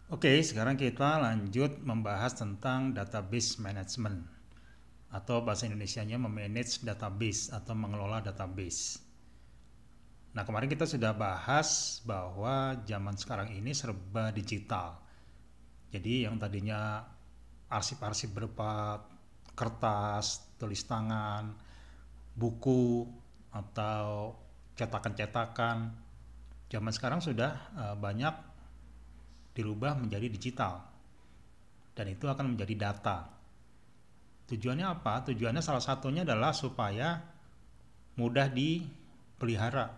Oke, sekarang kita lanjut membahas tentang database management atau bahasa Indonesianya memanage database atau mengelola database. Nah, kemarin kita sudah bahas bahwa zaman sekarang ini serba digital. Jadi yang tadinya arsip-arsip berupa kertas, tulis tangan, buku atau cetakan-cetakan, zaman sekarang sudah banyak dirubah menjadi digital dan itu akan menjadi data. Tujuannya apa? Tujuannya salah satunya adalah supaya mudah dipelihara.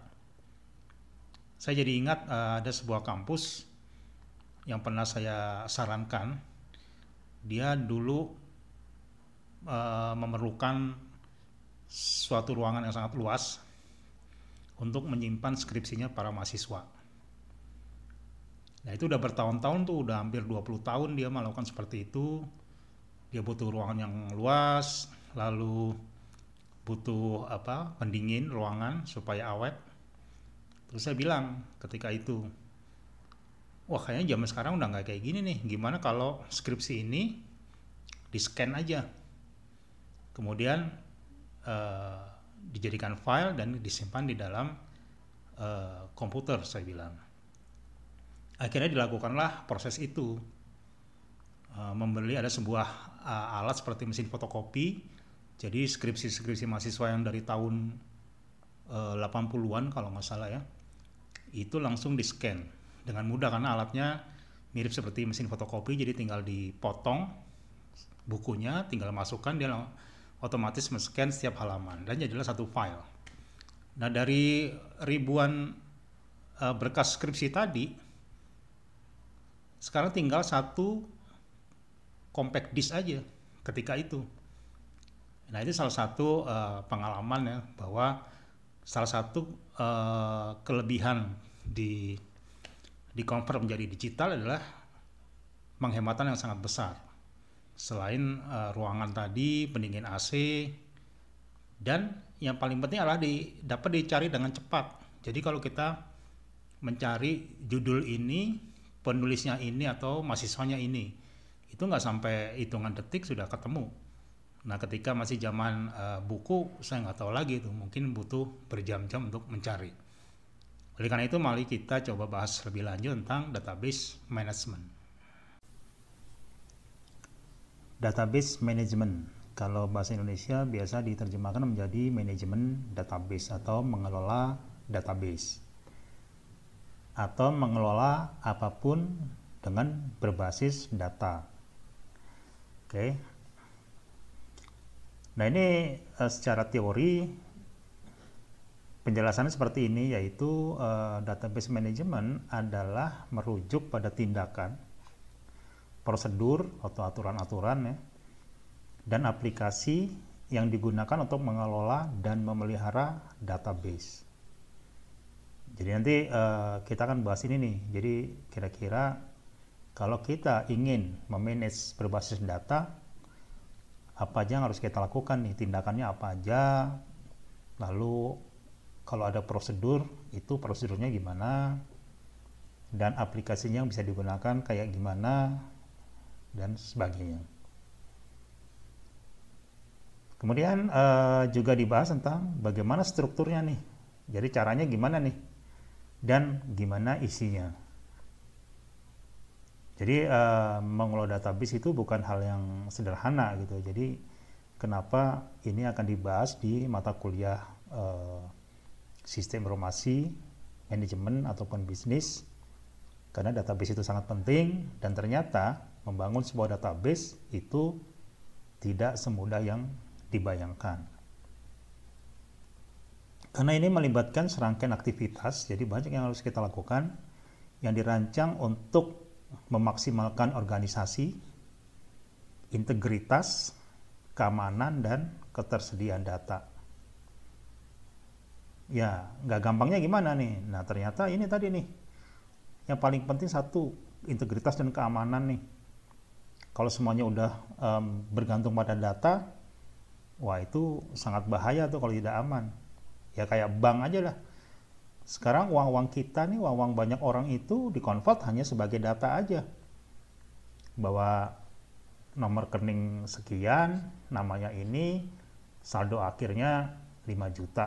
Saya jadi ingat ada sebuah kampus yang pernah saya sarankan. Dia dulu memerlukan suatu ruangan yang sangat luas untuk menyimpan skripsinya para mahasiswa. Nah, itu udah bertahun-tahun tuh, udah hampir 20 tahun dia melakukan seperti itu. Dia butuh ruangan yang luas, lalu butuh pendingin ruangan supaya awet. Terus saya bilang ketika itu, wah kayaknya zaman sekarang udah nggak kayak gini nih. Gimana kalau skripsi ini di scan aja, kemudian eh, dijadikan file dan disimpan di dalam komputer, saya bilang. Akhirnya dilakukanlah proses itu. Membeli ada sebuah alat seperti mesin fotokopi. Jadi skripsi-skripsi mahasiswa yang dari tahun 80-an kalau nggak salah ya, itu langsung di scan dengan mudah karena alatnya mirip seperti mesin fotokopi. Jadi tinggal dipotong bukunya, tinggal masukkan, dia otomatis men-scan setiap halaman dan jadilah satu file. Nah, dari ribuan berkas skripsi tadi, sekarang tinggal satu compact disk aja ketika itu. Nah, itu salah satu pengalaman ya, bahwa salah satu kelebihan di convert menjadi digital adalah penghematan yang sangat besar. Selain ruangan tadi, pendingin AC, dan yang paling penting adalah dapat dicari dengan cepat. Jadi kalau kita mencari judul ini, penulisnya ini atau mahasiswanya ini, itu nggak sampai hitungan detik sudah ketemu. Nah, ketika masih zaman buku, saya nggak tahu lagi itu, mungkin butuh berjam-jam untuk mencari. Oleh karena itu, mari kita coba bahas lebih lanjut tentang database management. Database management, kalau bahasa Indonesia biasa diterjemahkan menjadi manajemen database atau mengelola database atau mengelola apapun dengan berbasis data. Oke. Nah, ini secara teori penjelasannya seperti ini, yaitu database management adalah merujuk pada tindakan, prosedur atau aturan-aturan ya, dan aplikasi yang digunakan untuk mengelola dan memelihara database. Jadi nanti kita akan bahas ini nih. Jadi kira-kira kalau kita ingin memanage berbasis data, apa aja yang harus kita lakukan nih, tindakannya apa aja, lalu kalau ada prosedur, itu prosedurnya gimana, dan aplikasinya yang bisa digunakan kayak gimana, dan sebagainya. Kemudian juga dibahas tentang bagaimana strukturnya nih, jadi caranya gimana nih, dan gimana isinya. Jadi mengelola database itu bukan hal yang sederhana gitu. Jadi kenapa ini akan dibahas di mata kuliah sistem informasi, manajemen ataupun bisnis, karena database itu sangat penting dan ternyata membangun sebuah database itu tidak semudah yang dibayangkan. Karena ini melibatkan serangkaian aktivitas, jadi banyak yang harus kita lakukan yang dirancang untuk memaksimalkan organisasi, integritas, keamanan, dan ketersediaan data. Ya, nggak gampangnya gimana nih? Nah, ternyata ini tadi nih, yang paling penting satu, integritas dan keamanan nih. Kalau semuanya udah bergantung pada data, wah itu sangat bahaya tuh kalau tidak aman. Ya kayak bank aja lah. Sekarang uang-uang kita nih, uang-uang banyak orang itu dikonvert hanya sebagai data aja. bahwa nomor rekening sekian, namanya ini, saldo akhirnya 5 juta.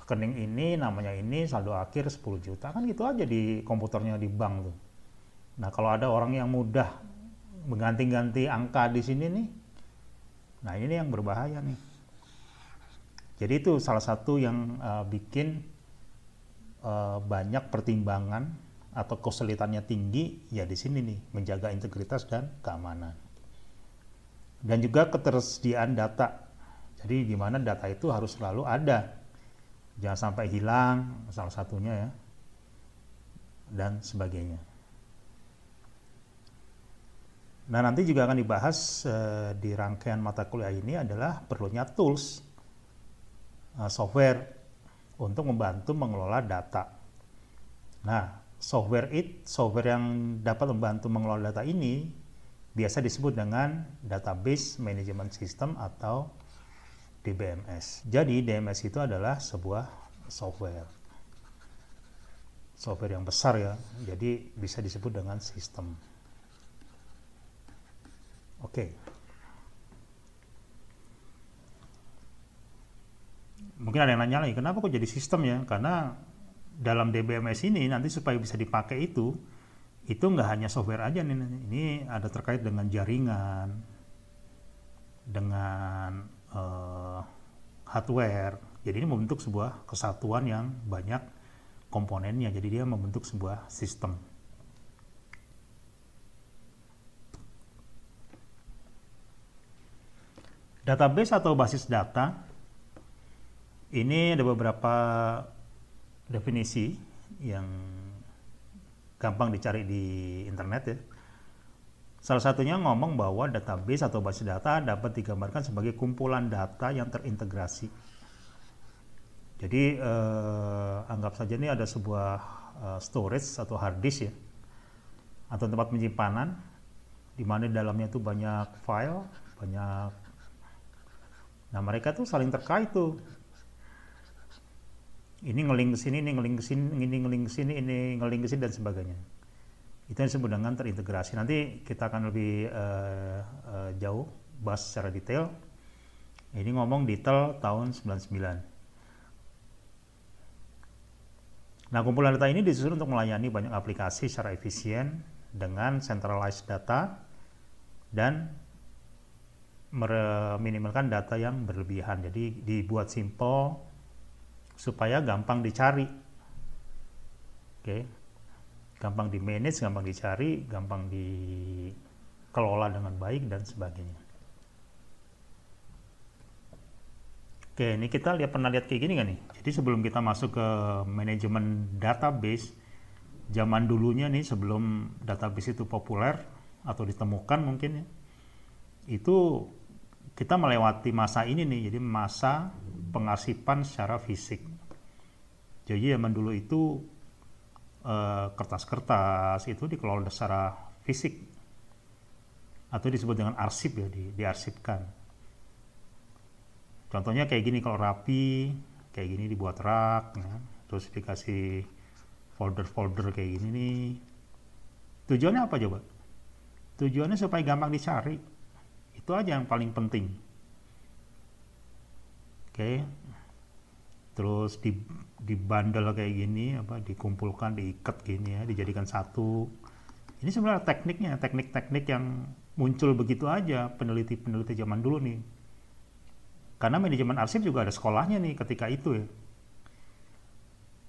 Rekening ini, namanya ini, saldo akhir 10 juta. Kan gitu aja di komputernya di bank tuh. Nah, kalau ada orang yang mudah mengganti-ganti angka di sini nih, nah ini yang berbahaya nih. Jadi itu salah satu yang bikin banyak pertimbangan atau kesulitannya tinggi ya di sini nih, menjaga integritas dan keamanan. Dan juga ketersediaan data. Jadi di mana data itu harus selalu ada. Jangan sampai hilang, salah satunya ya. Dan sebagainya. Nah, nanti juga akan dibahas di rangkaian mata kuliah ini adalah perlunya tools, software untuk membantu mengelola data. Nah, software yang dapat membantu mengelola data ini biasa disebut dengan Database Management System atau DBMS. Jadi DMS itu adalah sebuah software yang besar ya, jadi bisa disebut dengan sistem. Oke. Mungkin ada yang nanya lagi, kenapa kok jadi sistem ya? Karena dalam DBMS ini nanti supaya bisa dipakai itu nggak hanya software aja nih. Ini ada terkait dengan jaringan, dengan hardware. Jadi ini membentuk sebuah kesatuan yang banyak komponennya. Jadi dia membentuk sebuah sistem. Database atau basis data, ini ada beberapa definisi yang gampang dicari di internet ya. Salah satunya ngomong bahwa database atau basis data dapat digambarkan sebagai kumpulan data yang terintegrasi. Jadi anggap saja ini ada sebuah storage atau hard disk ya, atau tempat penyimpanan, di mana di dalamnya itu banyak file, banyak. Nah, mereka tuh saling terkait tuh. Ini ngeling ke sini, ini ngeling ke sini, ini ngeling ke sini, ini ngeling ke sini dan sebagainya. Itu yang disebut dengan terintegrasi. Nanti kita akan lebih jauh bahas secara detail. Ini ngomong detail tahun 99. Nah, kumpulan data ini disusun untuk melayani banyak aplikasi secara efisien dengan centralized data dan meminimalkan data yang berlebihan. Jadi dibuat simple supaya gampang dicari. Oke. Gampang di manage, gampang dicari, gampang dikelola dengan baik dan sebagainya. Oke, ini kita pernah lihat kayak gini kan nih. Jadi sebelum kita masuk ke manajemen database, zaman dulunya nih sebelum database itu populer atau ditemukan mungkin ya, itu kita melewati masa ini nih, jadi masa pengarsipan secara fisik. Jadi zaman dulu itu kertas-kertas itu dikelola secara fisik atau disebut dengan arsip ya, diarsipkan. Contohnya kayak gini, kalau rapi kayak gini dibuat rak ya. Terus dikasih folder-folder kayak gini nih. Tujuannya apa coba? Tujuannya supaya gampang dicari. Itu aja yang paling penting. Oke. Terus dibandel kayak gini, dikumpulkan, diikat gini ya, dijadikan satu. Ini sebenarnya teknik-teknik yang muncul begitu aja peneliti-peneliti zaman dulu nih. Karena manajemen arsip juga ada sekolahnya nih ketika itu ya.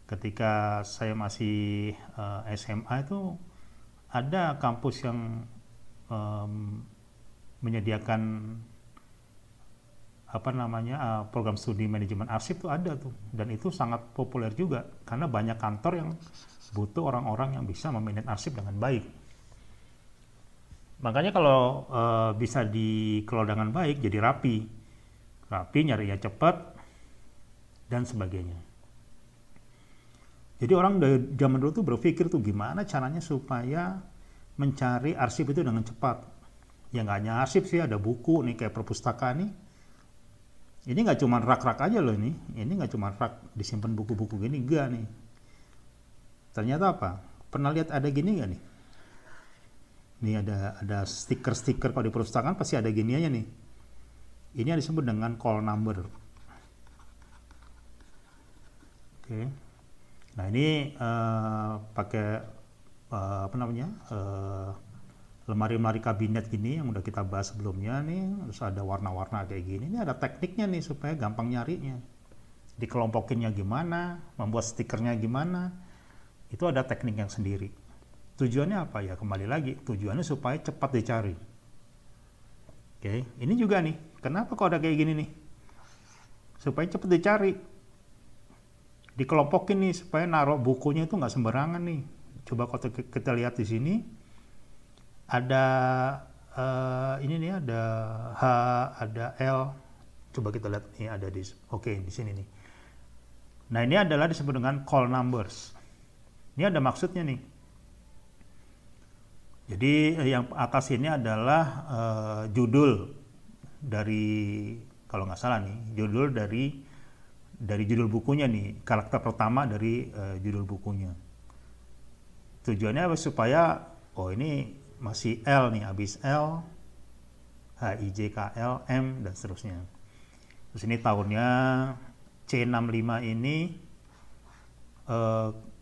Ketika saya masih SMA itu ada kampus yang menyediakan program studi manajemen arsip tuh ada tuh, dan itu sangat populer juga karena banyak kantor yang butuh orang-orang yang bisa memanage arsip dengan baik. Makanya kalau bisa dikelola dengan baik jadi rapi, nyarinya cepat dan sebagainya. Jadi orang dari zaman dulu tuh berpikir tuh gimana caranya supaya mencari arsip itu dengan cepat. Ya nggak hanya arsip sih, ada buku nih kayak perpustakaan nih. Ini nggak cuma rak-rak aja loh ini nggak cuma rak disimpan buku-buku gini, enggak nih. Ternyata apa? pernah lihat ada gini nggak nih? Ini ada stiker-stiker kalau di perpustakaan pasti ada giniannya nih. Ini yang disebut dengan call number. Oke. Nah ini pakai apa namanya lemari-lemari kabinet gini yang udah kita bahas sebelumnya nih, terus ada warna-warna kayak gini. Ini ada tekniknya nih supaya gampang nyarinya. Dikelompokinnya gimana, membuat stikernya gimana, itu ada teknik yang sendiri. Tujuannya apa ya? Kembali lagi, tujuannya supaya cepat dicari. Oke, ini juga nih, kenapa kok ada kayak gini nih? Supaya cepat dicari. Dikelompokin nih, supaya naruh bukunya itu nggak sembarangan nih. Coba kalau kita lihat di sini, ada ini nih, ada H, ada L. Coba kita lihat nih, ada di, oke, di sini nih. Nah ini adalah disebut dengan call numbers. Ini ada maksudnya nih. Jadi yang atas ini adalah judul dari, kalau nggak salah nih, judul dari judul bukunya nih, karakter pertama dari judul bukunya. Tujuannya supaya, oh ini masih L nih, habis L, H, I, J, K, L, M, dan seterusnya. Terus ini tahunnya C65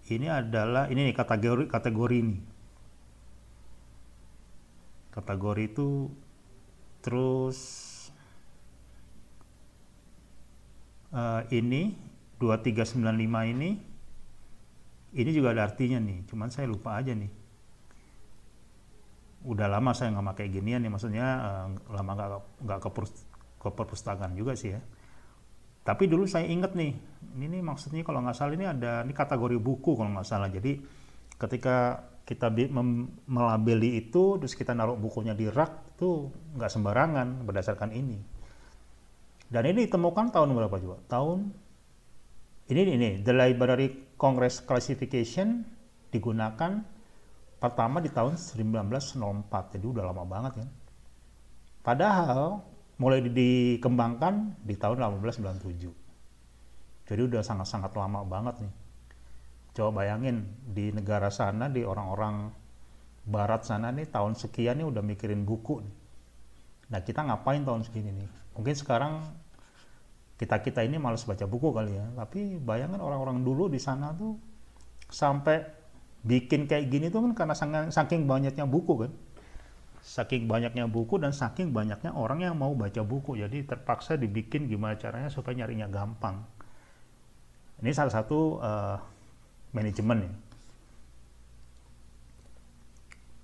ini adalah, ini nih kategori nih. Kategori itu terus ini 2395 ini juga ada artinya nih, cuman saya lupa aja nih. Udah lama saya nggak pakai ginian nih, maksudnya lama nggak ke perpustakaan juga sih ya. Tapi dulu saya inget nih, ini maksudnya kalau nggak salah ini kategori buku kalau nggak salah. Jadi ketika kita melabeli itu, terus kita naruh bukunya di rak, itu nggak sembarangan berdasarkan ini. Dan ini ditemukan tahun berapa juga? Tahun ini The Library Congress Classification digunakan pertama di tahun 1904, jadi udah lama banget kan. Padahal mulai dikembangkan di tahun 1897. Jadi udah sangat-sangat lama banget nih. Coba bayangin di negara sana, di orang-orang barat sana nih tahun sekian nih udah mikirin buku nih. Nah kita ngapain tahun segini nih? Mungkin sekarang kita ini malas baca buku kali ya. Tapi bayangin orang-orang dulu di sana tuh sampai bikin kayak gini tuh kan karena saking banyaknya buku kan. Saking banyaknya buku dan saking banyaknya orang yang mau baca buku. Jadi terpaksa dibikin gimana caranya supaya nyarinya gampang. Ini salah satu manajemen ya.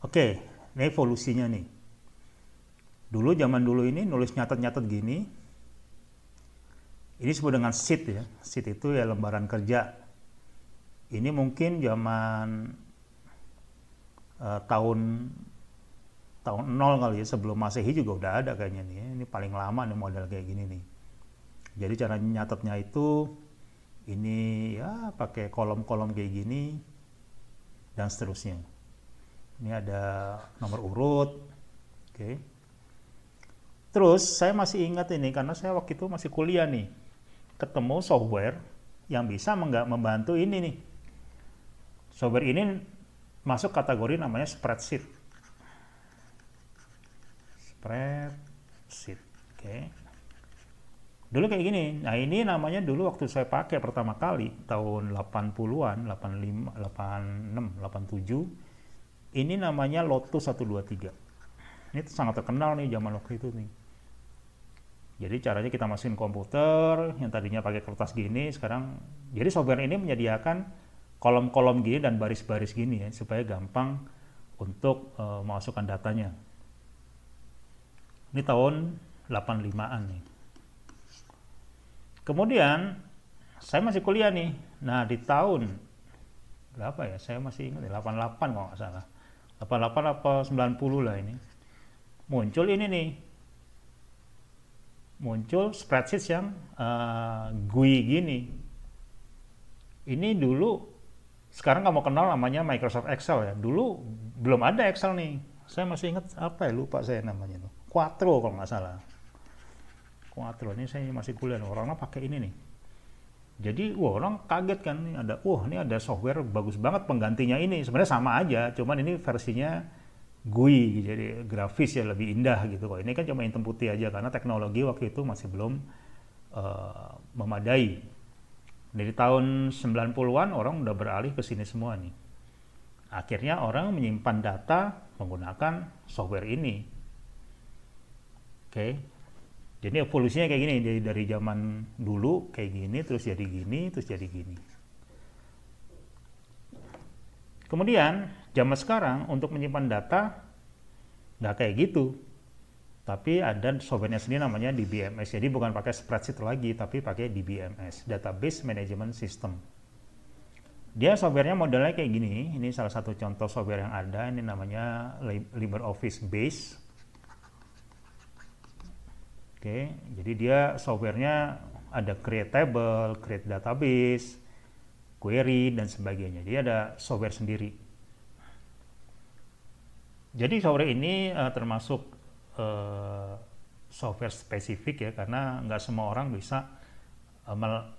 Oke, ini evolusinya nih. Dulu zaman dulu ini nulis nyatet-nyatet gini. Ini disebut dengan sheet ya. Sheet itu ya lembaran kerja. Ini mungkin zaman tahun 0 kali ya, sebelum Masehi juga udah ada kayaknya nih. Ini paling lama nih model kayak gini nih. Jadi cara nyatetnya itu ini ya pakai kolom-kolom kayak gini dan seterusnya. Ini ada nomor urut. Oke. Terus saya masih ingat ini karena saya waktu itu masih kuliah nih. Ketemu software yang bisa membantu ini nih. Software ini masuk kategori namanya spreadsheet. Spreadsheet. Oke. Dulu kayak gini. Nah, ini namanya dulu waktu saya pakai pertama kali tahun 80-an, 85, 86, 87. Ini namanya Lotus 123. Ini sangat terkenal nih zaman waktu itu nih. Jadi caranya kita masukin komputer yang tadinya pakai kertas gini, sekarang jadi software ini menyediakan kolom-kolom gini dan baris-baris gini ya supaya gampang untuk memasukkan datanya. Ini tahun 85-an nih. Kemudian saya masih kuliah nih. Nah, di tahun berapa ya? Saya masih ingat 88 kalau nggak salah. 88 apa 90 lah ini. Muncul ini nih. Muncul spreadsheet yang GUI gini. Ini dulu sekarang kamu kenal namanya Microsoft Excel ya. Dulu belum ada Excel nih. Saya masih ingat apa ya, lupa saya namanya tuh. Quattro kalau nggak salah. Quattro ini saya masih kuliah, orangnya pakai ini nih. Jadi orang kaget kan, ini ada software bagus banget penggantinya ini. Sebenarnya sama aja, cuman ini versinya GUI, jadi grafis ya lebih indah gitu. Kok ini kan cuma hitam putih aja karena teknologi waktu itu masih belum memadai. Dari tahun 90-an orang udah beralih ke sini semua nih. Akhirnya orang menyimpan data menggunakan software ini. Oke. Jadi evolusinya kayak gini, dari zaman dulu kayak gini, terus jadi gini, terus jadi gini. Kemudian, zaman sekarang untuk menyimpan data, nggak kayak gitu. Tapi ada softwarenya sendiri namanya DBMS. Jadi bukan pakai spreadsheet lagi, tapi pakai DBMS, Database Management System. Dia softwarenya modelnya kayak gini. Ini salah satu contoh software yang ada. Ini namanya LibreOffice Base. Oke, jadi dia softwarenya ada create table, create database, query, dan sebagainya. Jadi ada software sendiri. Jadi software ini termasuk software spesifik ya, karena nggak semua orang bisa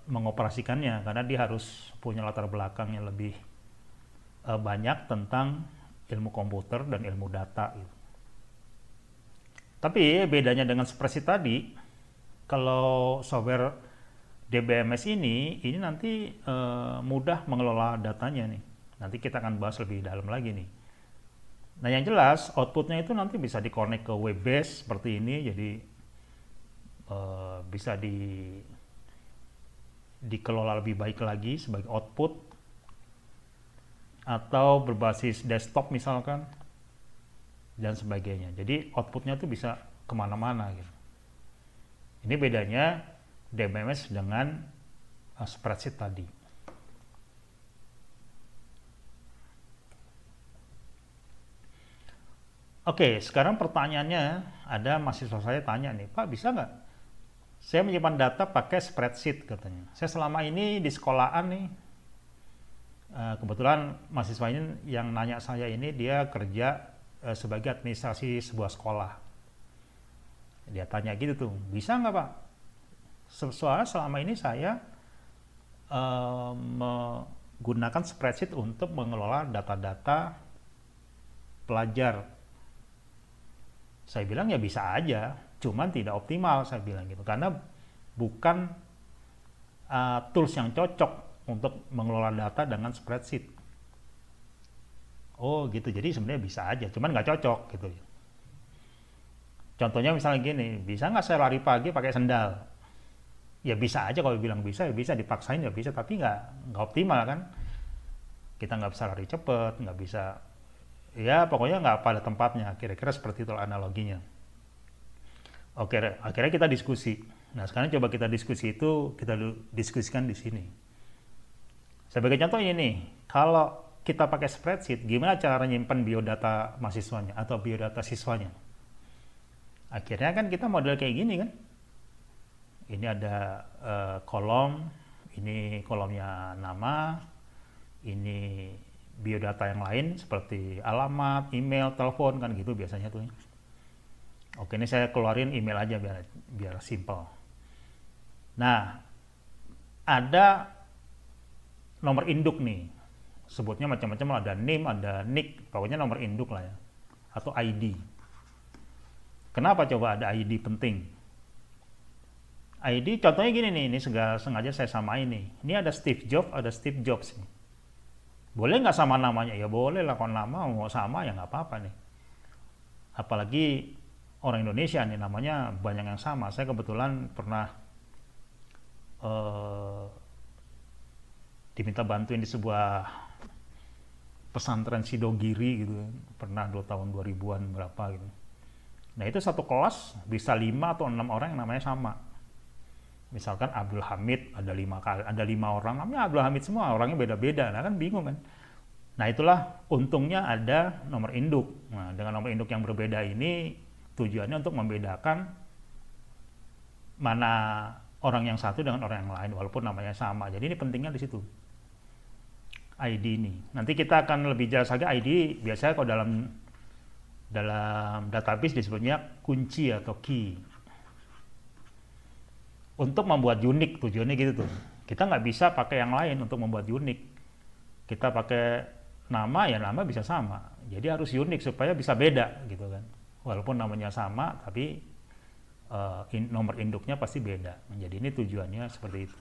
mengoperasikannya, karena dia harus punya latar belakang yang lebih banyak tentang ilmu komputer dan ilmu data gitu. Tapi bedanya dengan spreadsheet tadi, kalau software DBMS ini nanti mudah mengelola datanya nih. Nanti kita akan bahas lebih dalam lagi nih. Nah yang jelas outputnya itu nanti bisa di-connect ke web base seperti ini, jadi bisa dikelola lebih baik lagi sebagai output, atau berbasis desktop misalkan, dan sebagainya. Jadi outputnya tuh bisa kemana-mana gitu. Ini bedanya DBMS dengan spreadsheet tadi. Oke, sekarang pertanyaannya, ada mahasiswa saya tanya nih, Pak bisa nggak saya menyimpan data pakai spreadsheet katanya. Saya selama ini di sekolahan nih, kebetulan mahasiswa ini yang nanya saya ini dia kerja sebagai administrasi sebuah sekolah. Dia tanya gitu tuh, bisa nggak Pak? Soalnya selama ini saya menggunakan spreadsheet untuk mengelola data-data pelajar. Saya bilang ya bisa aja, cuman tidak optimal saya bilang gitu, karena bukan tools yang cocok untuk mengelola data dengan spreadsheet. Oh gitu, jadi sebenarnya bisa aja, cuman nggak cocok gitu. Contohnya misalnya gini, bisa nggak saya lari pagi pakai sendal? Ya bisa aja, kalau bilang bisa ya bisa, dipaksain ya bisa, tapi nggak optimal kan. Kita nggak bisa lari cepet, nggak bisa, ya pokoknya nggak pada tempatnya, kira-kira seperti itu analoginya. Oke, akhirnya kita diskusi. Nah sekarang coba kita diskusikan di sini. Sebagai contoh ini, kalau kita pakai spreadsheet, gimana cara nyimpen biodata mahasiswanya atau biodata siswanya? Akhirnya kan kita model kayak gini kan. Ini ada kolom, ini kolomnya nama, ini biodata yang lain seperti alamat, email, telepon kan gitu biasanya tuh. Oke, ini saya keluarin email aja biar simple. Nah, ada nomor induk nih. Sebutnya macam-macam, ada name, ada nick, pokoknya nomor induk lah ya, atau ID. Kenapa coba ada ID penting? ID contohnya gini nih, ini sengaja saya samain nih. Ini ada Steve Jobs, ada Steve Jobs nih. Boleh nggak sama namanya? Ya boleh lah, kalau nama mau sama ya nggak apa-apa nih. Apalagi orang Indonesia nih, namanya banyak yang sama. Saya kebetulan pernah diminta bantuin di sebuah pesantren Sidogiri gitu, pernah 2 tahun 2000-an berapa gitu. Nah itu satu kelas bisa 5 atau 6 orang yang namanya sama. Misalkan Abdul Hamid, ada 5 orang namanya Abdul Hamid semua, orangnya beda-beda, nah kan bingung kan. Nah itulah untungnya ada nomor induk. Nah dengan nomor induk yang berbeda ini tujuannya untuk membedakan mana orang yang satu dengan orang yang lain walaupun namanya sama. Jadi ini pentingnya di situ. ID ini. Nanti kita akan lebih jelas lagi. ID biasanya kalau dalam database disebutnya kunci atau key. Untuk membuat unik, tujuannya gitu tuh. Kita nggak bisa pakai yang lain untuk membuat unik. Kita pakai nama, ya nama bisa sama. Jadi harus unik supaya bisa beda gitu kan. Walaupun namanya sama, tapi nomor induknya pasti beda. Jadi ini tujuannya seperti itu.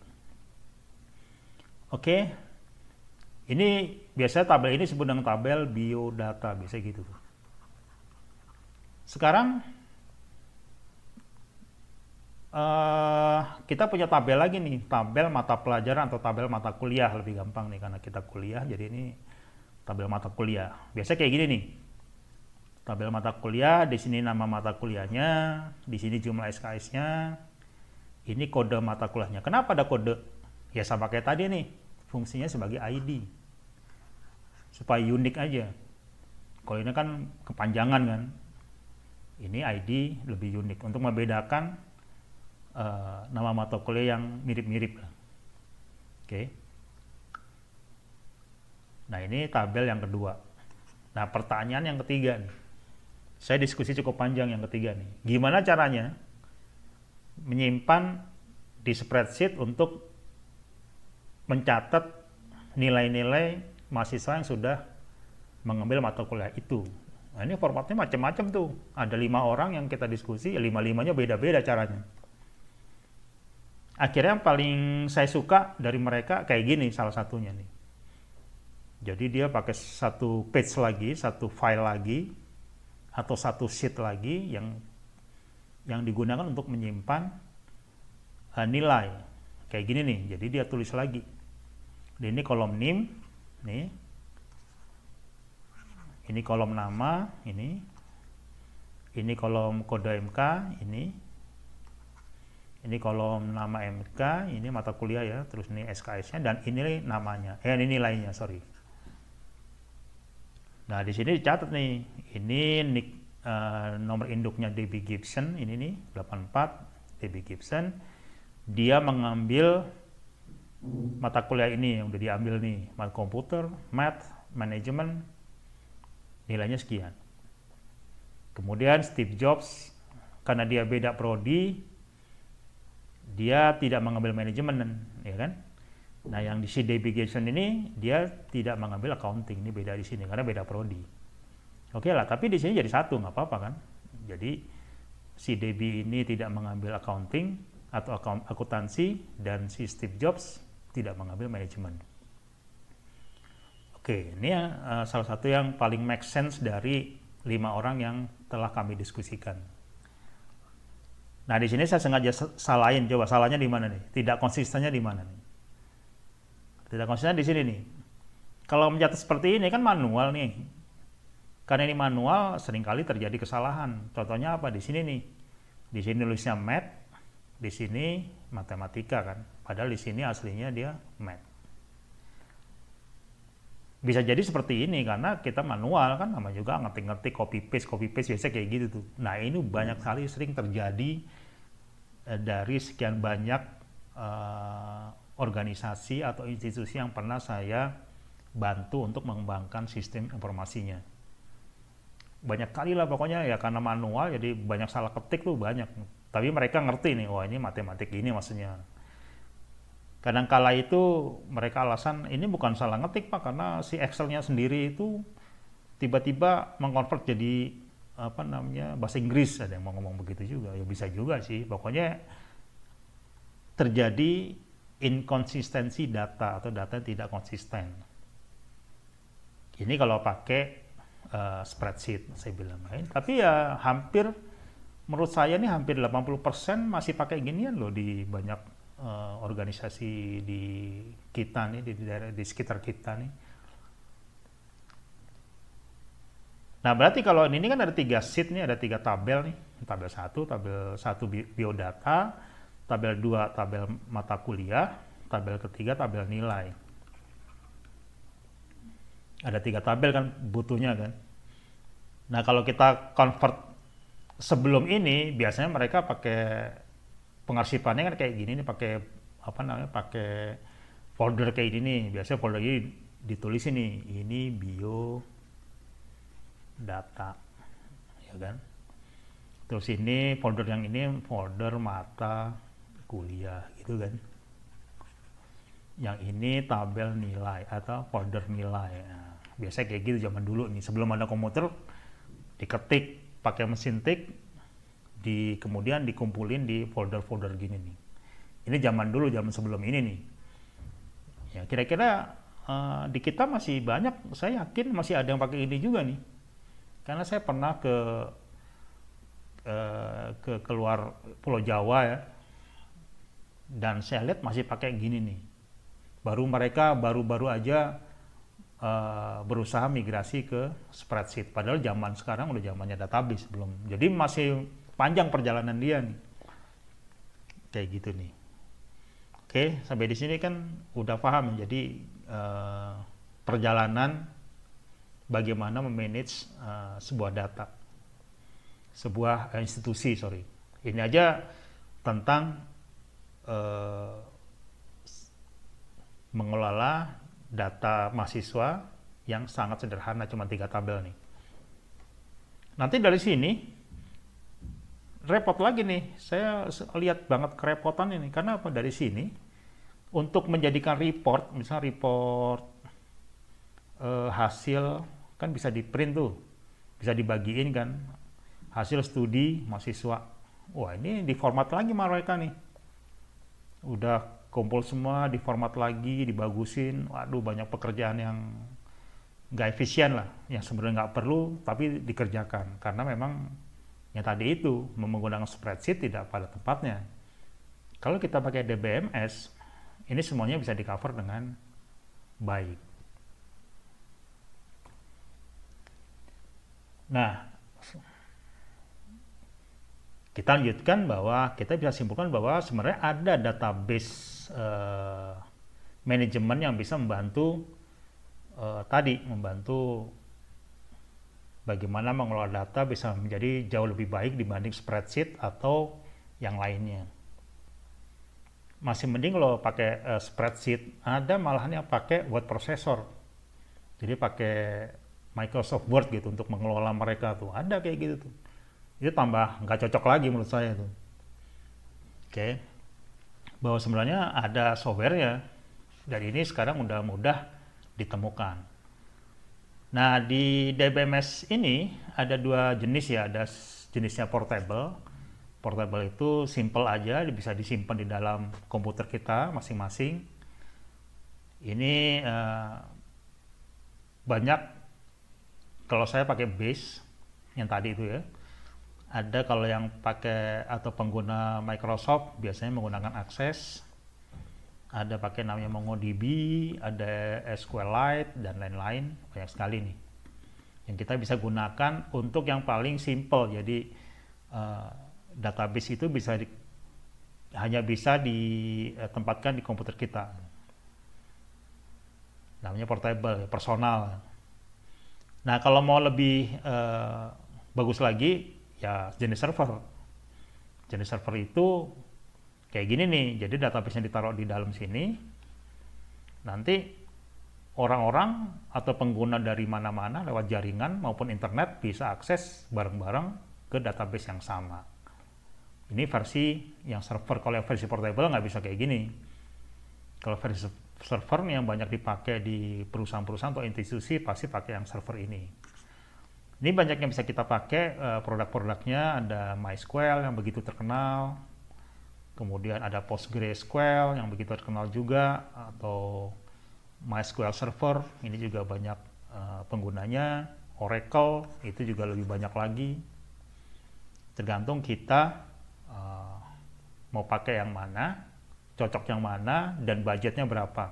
Oke, ini biasanya tabel ini disebut dengan tabel biodata, biasanya gitu. Sekarang kita punya tabel lagi nih, tabel mata pelajaran atau tabel mata kuliah, lebih gampang nih karena kita kuliah, jadi ini tabel mata kuliah. Biasanya kayak gini nih. Tabel mata kuliah, di sini nama mata kuliahnya, di sini jumlah SKS-nya, ini kode mata kuliahnya. Kenapa ada kode? Ya sama kayak tadi nih, fungsinya sebagai ID. Supaya unik aja. Kalau ini kan kepanjangan kan. Ini ID lebih unik untuk membedakan nama mata kuliah yang mirip-mirip. Oke. Nah, ini tabel yang kedua. Nah, pertanyaan yang ketiga nih. Saya diskusi cukup panjang yang ketiga nih. Gimana caranya menyimpan di spreadsheet untuk mencatat nilai-nilai mahasiswa yang sudah mengambil mata kuliah itu. Nah, ini formatnya macam-macam tuh. Ada 5 orang yang kita diskusi, 5-5-nya beda-beda caranya. Akhirnya yang paling saya suka dari mereka kayak gini salah satunya nih. Jadi dia pakai satu page lagi, satu file lagi, atau satu sheet lagi yang digunakan untuk menyimpan nilai. Kayak gini nih, jadi dia tulis lagi. Dan ini kolom NIM, nih. Ini kolom nama, ini kolom kode MK, ini kolom nama MK, ini mata kuliah ya, terus ini SKS-nya, dan ini namanya, ini nilainya, sorry. Nah, di sini dicatat nih, ini nomor induknya DB Gibson, ini nih, 84, DB Gibson. Dia mengambil mata kuliah ini yang udah diambil nih, mata komputer, math, manajemen, nilainya sekian. Kemudian Steve Jobs, karena dia beda prodi, dia tidak mengambil manajemen, ya kan? Nah, yang di si DB Gibson ini dia tidak mengambil accounting, ini beda di sini karena beda prodi. Oke lah, tapi di sini jadi satu, nggak apa-apa kan? Jadi si DB ini tidak mengambil accounting atau akuntansi, dan si Steve Jobs tidak mengambil manajemen. Oke, ini salah satu yang paling make sense dari 5 orang yang telah kami diskusikan. Nah, di sini saya sengaja salahin, coba salahnya di mana nih? Tidak konsistennya di mana nih? Tidak konsisten di sini nih. Kalau mencatat seperti ini kan manual nih. Karena ini manual, seringkali terjadi kesalahan. Contohnya apa? Di sini nih. Di sini nulisnya math, di sini matematika kan. Padahal di sini aslinya dia math. Bisa jadi seperti ini karena kita manual kan, nama juga ngetik-ngetik copy paste biasa kayak gitu tuh. Nah, ini banyak sekali sering terjadi dari sekian banyak organisasi atau institusi yang pernah saya bantu untuk mengembangkan sistem informasinya. Banyak kali lah pokoknya ya, karena manual jadi banyak salah ketik tuh banyak. Tapi mereka ngerti nih, wah ini matematik ini maksudnya. Kadangkala itu mereka alasan ini bukan salah ngetik Pak, karena si Excel-nya sendiri itu tiba-tiba mengkonvert jadi bahasa Inggris. Ada yang mau ngomong begitu juga, ya bisa juga sih. Pokoknya terjadi inkonsistensi data atau data tidak konsisten. Ini kalau pakai spreadsheet saya bilang. Tapi ya hampir, menurut saya nih hampir 80% masih pakai ginian loh di banyak organisasi di kita nih, di daerah di sekitar kita nih. Nah, berarti kalau ini kan ada 3 sheet nih, ada 3 tabel nih. Tabel 1 biodata, tabel 2 tabel mata kuliah, tabel ketiga tabel nilai. Ada 3 tabel kan butuhnya kan. Nah, kalau kita convert sebelum ini, biasanya mereka pakai pengarsipannya kan kayak gini nih, pakai pakai folder kayak gini. Biasanya folder ini ditulis ini bio data, ya kan. Terus ini folder yang ini folder mata kuliah gitu kan. yang ini tabel nilai atau folder nilai. Nah, biasanya kayak gitu zaman dulu nih, sebelum ada komputer diketik pakai mesin tik, kemudian dikumpulin di folder-folder gini nih. Ini zaman dulu, zaman sebelum ini nih. Ya kira-kira di kita masih banyak, saya yakin masih ada yang pakai ini juga nih. Karena saya pernah ke keluar Pulau Jawa ya, dan saya lihat masih pakai gini nih. Mereka baru-baru aja berusaha migrasi ke spreadsheet. Padahal zaman sekarang udah zamannya database belum. Jadi masih panjang perjalanan dia nih. Kayak gitu nih. Oke, sampai di sini kan udah paham. Jadi perjalanan bagaimana memanage sebuah data, sebuah institusi, sorry. Ini aja tentang mengelola data mahasiswa yang sangat sederhana, cuma 3 tabel nih. Nanti dari sini repot lagi nih, saya lihat banget kerepotan ini. Karena apa? Dari sini untuk menjadikan report, misalnya report hasil kan bisa di print tuh, bisa dibagiin kan, hasil studi mahasiswa. Wah, ini diformat lagi sama mereka nih, udah kumpul semua, diformat lagi, dibagusin. Waduh, banyak pekerjaan yang nggak efisien lah, yang sebenarnya nggak perlu tapi dikerjakan karena memang yang tadi itu menggunakan spreadsheet tidak pada tempatnya. Kalau kita pakai DBMS, ini semuanya bisa di cover dengan baik. Nah, kita lanjutkan bahwa kita bisa simpulkan bahwa sebenarnya ada database manajemen yang bisa membantu membantu bagaimana mengelola data bisa menjadi jauh lebih baik dibanding spreadsheet atau yang lainnya. Masih mending kalau pakai spreadsheet, ada malahan yang pakai word processor. Jadi pakai Microsoft Word gitu untuk mengelola mereka tuh. Ada kayak gitu tuh. Itu tambah nggak cocok lagi menurut saya tuh. Oke. Bahwa sebenarnya ada softwarenya dan ini sekarang udah mudah ditemukan. Nah, di DBMS ini ada 2 jenis ya, ada jenisnya portable. Portable itu simple aja, bisa disimpan di dalam komputer kita masing-masing. Ini banyak, kalau saya pakai base yang tadi itu ya. Ada kalau yang pakai atau pengguna Microsoft biasanya menggunakan Access. Ada pakai namanya MongoDB, ada SQLite dan lain-lain, banyak sekali nih. Yang kita bisa gunakan untuk yang paling simple. Jadi database itu hanya bisa ditempatkan di komputer kita. Namanya portable, personal. Nah, kalau mau lebih bagus lagi, ya jenis server. Jenis server itu kayak gini nih, jadi database-nya ditaruh di dalam sini. Nanti orang-orang atau pengguna dari mana-mana lewat jaringan maupun internet bisa akses bareng-bareng ke database yang sama. Ini versi yang server. Kalau yang versi portable nggak bisa kayak gini. Kalau versi server yang banyak dipakai di perusahaan-perusahaan atau institusi pasti pakai yang server ini. Ini banyak yang bisa kita pakai, produk-produknya ada MySQL yang begitu terkenal, kemudian ada PostgreSQL yang begitu terkenal juga, atau MySQL Server, ini juga banyak penggunanya, Oracle itu juga lebih banyak lagi. Tergantung kita mau pakai yang mana, cocok yang mana, dan budgetnya berapa.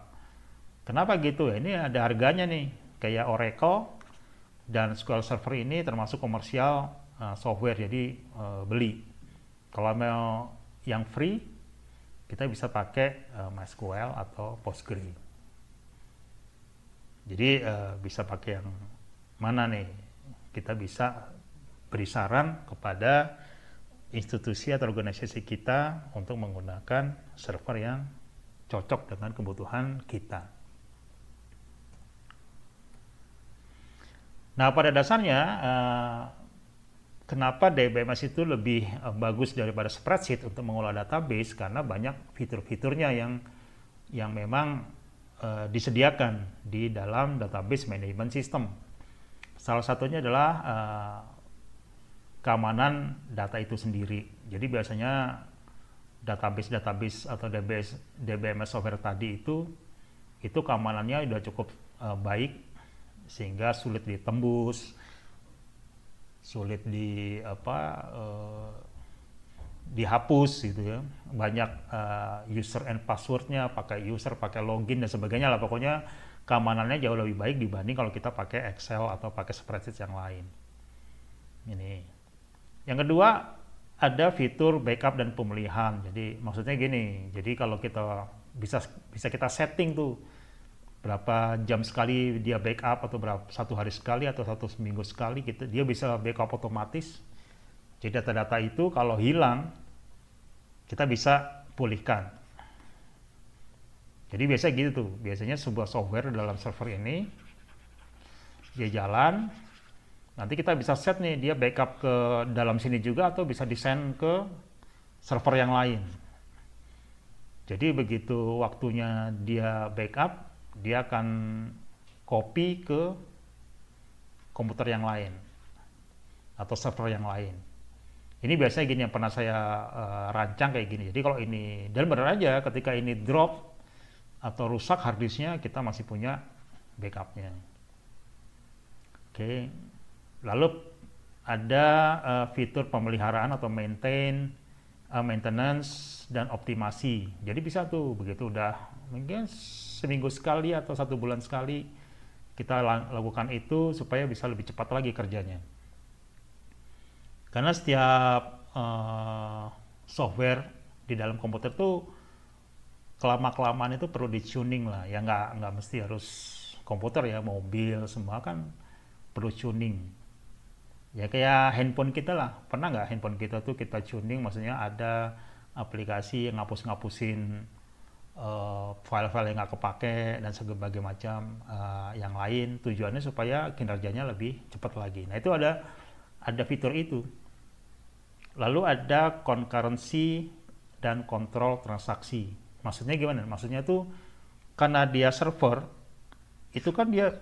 Kenapa gitu ya? Ini ada harganya nih, kayak Oracle dan SQL Server ini termasuk komersial software, jadi beli. Kalau mau yang free, kita bisa pakai MySQL atau Postgre. Jadi bisa pakai yang mana nih? Kita bisa beri saran kepada institusi atau organisasi kita untuk menggunakan server yang cocok dengan kebutuhan kita. Nah, pada dasarnya kenapa DBMS itu lebih bagus daripada spreadsheet untuk mengolah database, karena banyak fitur-fiturnya yang memang disediakan di dalam database management system. Salah satunya adalah keamanan data itu sendiri. Jadi biasanya database atau DBMS software tadi itu keamanannya udah cukup baik sehingga sulit ditembus, sulit dihapus gitu ya. Banyak user and passwordnya, pakai login dan sebagainya lah. Pokoknya keamanannya jauh lebih baik dibanding kalau kita pakai Excel atau pakai spreadsheet yang lain. Ini. Yang kedua, ada fitur backup dan pemulihan. Jadi maksudnya gini, jadi kalau kita bisa kita setting tuh berapa jam sekali dia backup, atau satu hari sekali atau satu minggu sekali, dia bisa backup otomatis. Jadi data-data itu kalau hilang kita bisa pulihkan. Jadi biasanya gitu tuh, biasanya sebuah software dalam server ini dia jalan, nanti kita bisa set nih dia backup ke dalam sini juga atau bisa di-send ke server yang lain. Jadi begitu waktunya dia backup, dia akan copy ke komputer yang lain atau server yang lain. Ini biasanya gini yang pernah saya rancang kayak gini. Jadi kalau ini, dan benar aja ketika ini drop atau rusak harddisknya, kita masih punya backupnya. Oke. Lalu ada fitur pemeliharaan atau maintenance dan optimasi. Jadi bisa tuh begitu udah mungkin seminggu sekali atau 1 bulan sekali kita lakukan itu supaya bisa lebih cepat lagi kerjanya. Karena setiap software di dalam komputer tuh kelama-kelamaan itu perlu di-tuning lah. Ya nggak mesti harus komputer ya, mobil semua kan perlu tuning. Ya kayak handphone kita lah. Pernah nggak handphone kita tuh kita tuning, maksudnya ada aplikasi yang ngapus-ngapusin file-file yang nggak kepake dan sebagainya macam yang lain, tujuannya supaya kinerjanya lebih cepat lagi. Nah itu ada fitur itu. Lalu ada concurrency dan kontrol transaksi. Maksudnya gimana? Maksudnya tuh karena dia server, itu kan dia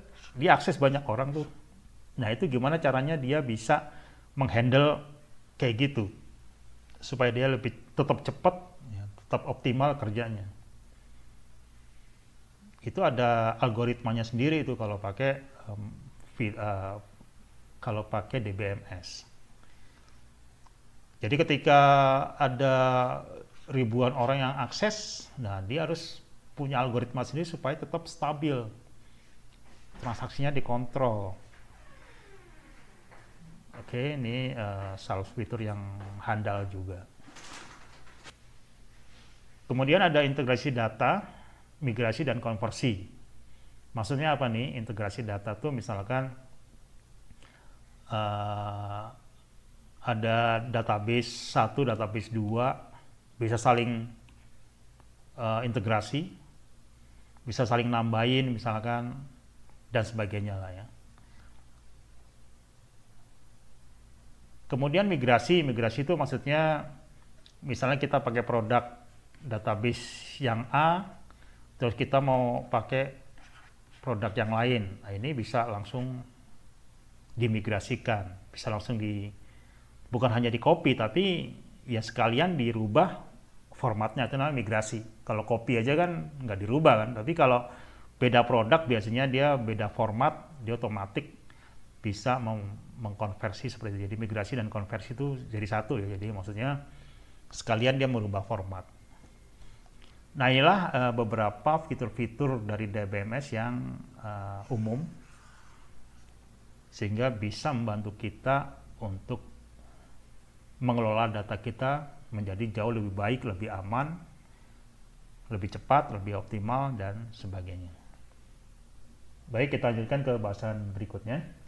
akses banyak orang tuh. Nah itu gimana caranya dia bisa menghandle kayak gitu supaya dia lebih tetap cepat, ya, tetap optimal kerjanya. Itu ada algoritmanya sendiri itu kalau pakai DBMS. Jadi ketika ada ribuan orang yang akses, nah dia harus punya algoritma sendiri supaya tetap stabil, transaksinya dikontrol. Oke, ini salah fitur yang handal juga. Kemudian ada integrasi data, migrasi dan konversi. Maksudnya apa nih? Integrasi data tuh misalkan ada database 1, database 2, bisa saling integrasi, bisa saling nambahin misalkan, dan sebagainya lah ya. Kemudian migrasi itu maksudnya misalnya kita pakai produk database yang A, terus kita mau pakai produk yang lain. Nah ini bisa langsung dimigrasikan, bisa langsung bukan hanya di copy, tapi ya sekalian dirubah formatnya, itu namanya migrasi. Kalau copy aja kan nggak dirubah kan, tapi kalau beda produk biasanya dia beda format, dia otomatis bisa mengkonversi seperti itu. Jadi migrasi dan konversi itu jadi satu ya, jadi maksudnya sekalian dia merubah format. Nah inilah beberapa fitur-fitur dari DBMS yang umum sehingga bisa membantu kita untuk mengelola data kita menjadi jauh lebih baik, lebih aman, lebih cepat, lebih optimal, dan sebagainya. Baik, kita lanjutkan ke bahasan berikutnya.